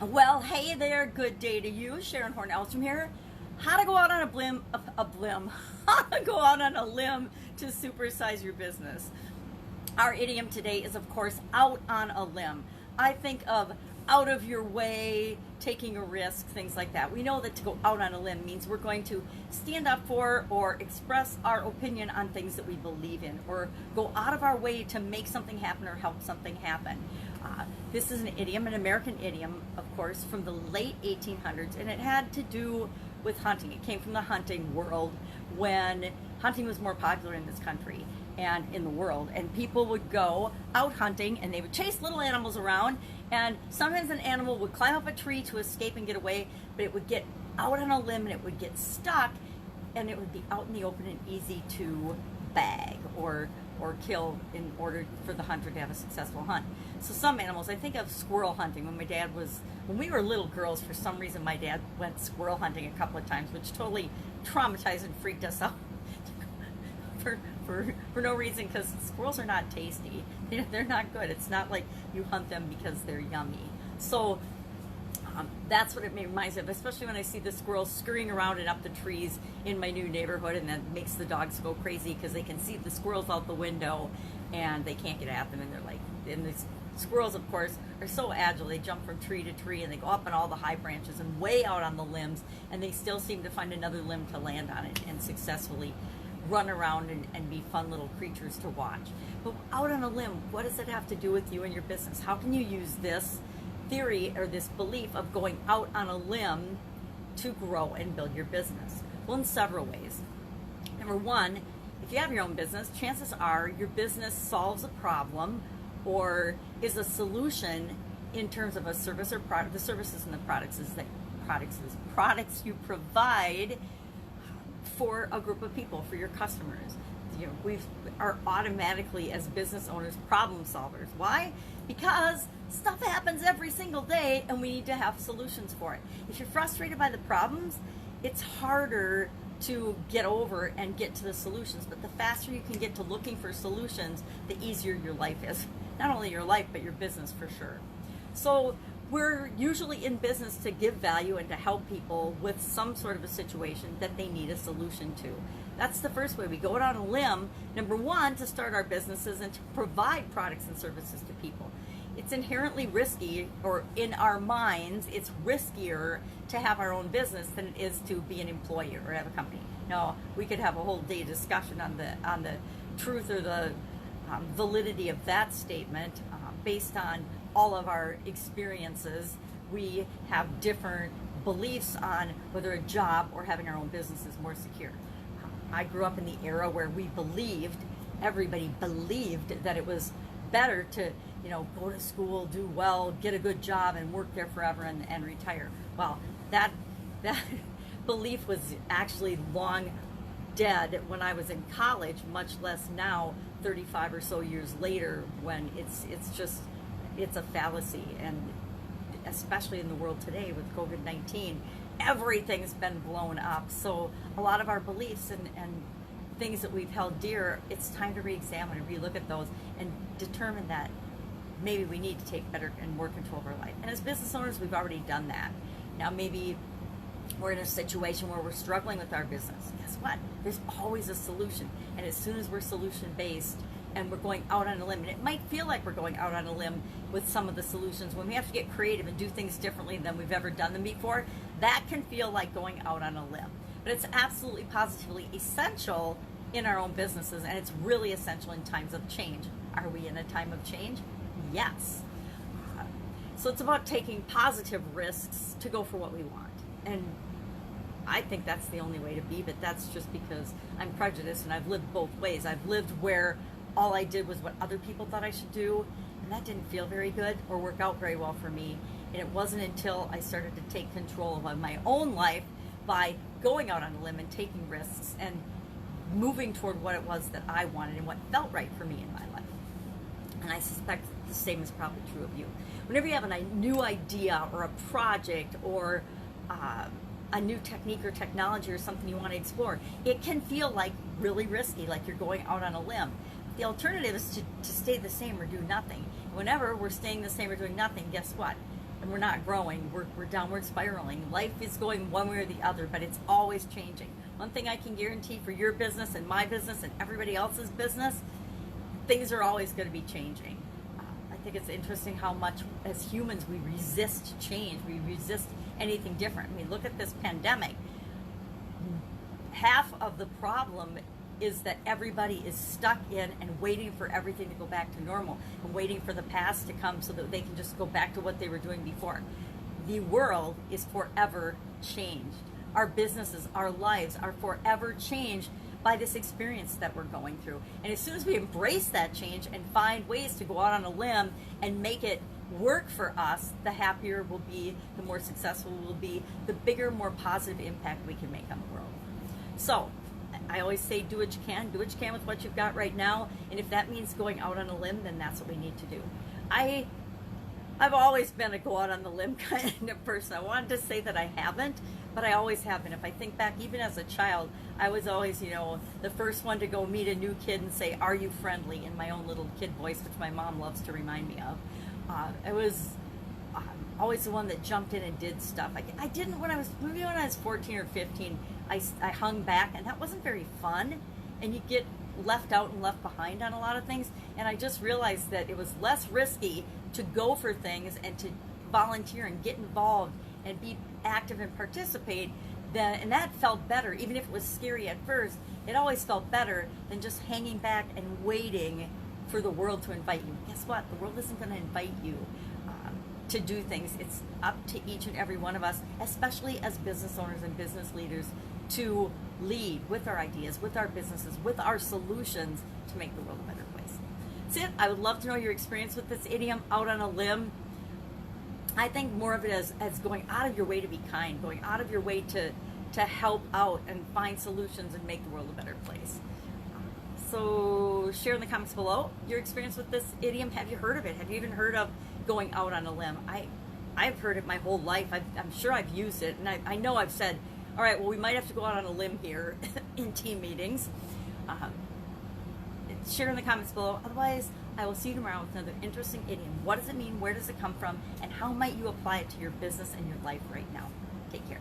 Well, hey there, good day to you. Sharon Horne-Ellstrom here. How to go out on how to go out on a limb to supersize your business. Our idiom today is, of course, out on a limb. I think of out of your way, taking a risk, things like that. We know that to go out on a limb means we're going to stand up for or express our opinion on things that we believe in, or go out of our way to make something happen or help something happen. This is an idiom, an American idiom, of course, from the late 1800s, and it had to do with hunting. It came from the hunting world when hunting was more popular in this country and in the world, and people would go out hunting and they would chase little animals around, and sometimes an animal would climb up a tree to escape and get away, but it would get out on a limb and it would get stuck, and it would be out in the open and easy to bag or kill in order for the hunter to have a successful hunt. So some animals, I think of squirrel hunting. When we were little girls, for some reason my dad went squirrel hunting a couple of times, which totally traumatized and freaked us out for no reason, because squirrels are not tasty. They're not good. It's not like you hunt them because they're yummy. So that's what it reminds me of, especially when I see the squirrels scurrying around and up the trees in my new neighborhood, and that makes the dogs go crazy because they can see the squirrels out the window and they can't get at them, and the squirrels, of course, are so agile. They jump from tree to tree and they go up on all the high branches and way out on the limbs, and they still seem to find another limb to land on it and successfully run around and be fun little creatures to watch. But out on a limb, what does it have to do with you and your business? How can you use this theory or this belief of going out on a limb to grow and build your business? Well, in several ways. Number one, if you have your own business, chances are your business solves a problem or is a solution in terms of a service or product. The services and the products you provide for a group of people, for your customers. We are automatically, as business owners, problem solvers. Why? Because stuff happens every single day and we need to have solutions for it. If you're frustrated by the problems, it's harder to get over and get to the solutions. But the faster you can get to looking for solutions, the easier your life is. Not only your life, but your business for sure. So we're usually in business to give value and to help people with some sort of a situation that they need a solution to. That's the first way. We go out on a limb, number one, to start our businesses and to provide products and services to people. It's inherently risky, or in our minds, it's riskier to have our own business than it is to be an employee or have a company. Now, we could have a whole day discussion on the truth or the validity of that statement based on all of our experiences. We have different beliefs on whether a job or having our own business is more secure. I grew up in the era where everybody believed that it was better to, go to school, do well, get a good job, and work there forever and retire. Well, that belief was actually long dead when I was in college, much less now, 35 or so years later, when it's a fallacy. And especially in the world today with COVID-19, everything's been blown up. So a lot of our beliefs and things that we've held dear, it's time to re-examine and relook at those and determine that maybe we need to take better and more control of our life. And as business owners, we've already done that. Now maybe we're in a situation where we're struggling with our business. Guess what? There's always a solution. And as soon as we're solution-based and we're going out on a limb, and it might feel like we're going out on a limb with some of the solutions, when we have to get creative and do things differently than we've ever done them before, that can feel like going out on a limb. But it's absolutely positively essential in our own businesses, and it's really essential in times of change. Are we in a time of change? Yes. So it's about taking positive risks to go for what we want. And I think that's the only way to be, but that's just because I'm prejudiced and I've lived both ways. I've lived where all I did was what other people thought I should do, and that didn't feel very good or work out very well for me. And it wasn't until I started to take control of my own life by going out on a limb and taking risks and moving toward what it was that I wanted and what felt right for me in my life. And I suspect the same is probably true of you. Whenever you have a new idea or a project or a new technique or technology or something you want to explore, it can feel like really risky, like you're going out on a limb. The alternative is to stay the same or do nothing. Whenever we're staying the same or doing nothing, guess what? and we're not growing. We're downward spiraling. Life is going one way or the other, but it's always changing. One thing I can guarantee for your business and my business and everybody else's business, things are always going to be changing. I think it's interesting how much as humans we resist change. We resist anything different. I mean, look at this pandemic. Half of the problem is that everybody is stuck in and waiting for everything to go back to normal and waiting for the past to come so that they can just go back to what they were doing before. The world is forever changed. Our businesses, our lives are forever changed by this experience that we're going through. And as soon as we embrace that change and find ways to go out on a limb and make it work for us, the happier we'll be, the more successful we'll be, the bigger, more positive impact we can make on the world. So, I always say do what you can with what you've got right now, and if that means going out on a limb, then that's what we need to do. I've always been a go out on the limb kind of person. I wanted to say that I haven't, but I always have been. If I think back, even as a child, I was always, the first one to go meet a new kid and say, "Are you friendly?" in my own little kid voice, which my mom loves to remind me of. I was always the one that jumped in and did stuff. I didn't when I was 14 or 15. I hung back, and that wasn't very fun, and you get left out and left behind on a lot of things. And I just realized that it was less risky to go for things and to volunteer and get involved and be active and participate, and that felt better. Even if it was scary at first, it always felt better than just hanging back and waiting for the world to invite you. Guess what? The world isn't going to invite you to do things. It's up to each and every one of us, especially as business owners and business leaders, to lead with our ideas, with our businesses, with our solutions to make the world a better place. That's it. I would love to know your experience with this idiom, out on a limb. I think more of it as going out of your way to be kind, going out of your way to help out and find solutions and make the world a better place. So share in the comments below your experience with this idiom. Have you heard of it? Have you even heard of going out on a limb? I've heard it my whole life. I'm sure I've used it, and I know I've said, all right, well, we might have to go out on a limb here in team meetings. Share in the comments below. Otherwise, I will see you tomorrow with another interesting idiom. What does it mean? Where does it come from? And how might you apply it to your business and your life right now? Take care.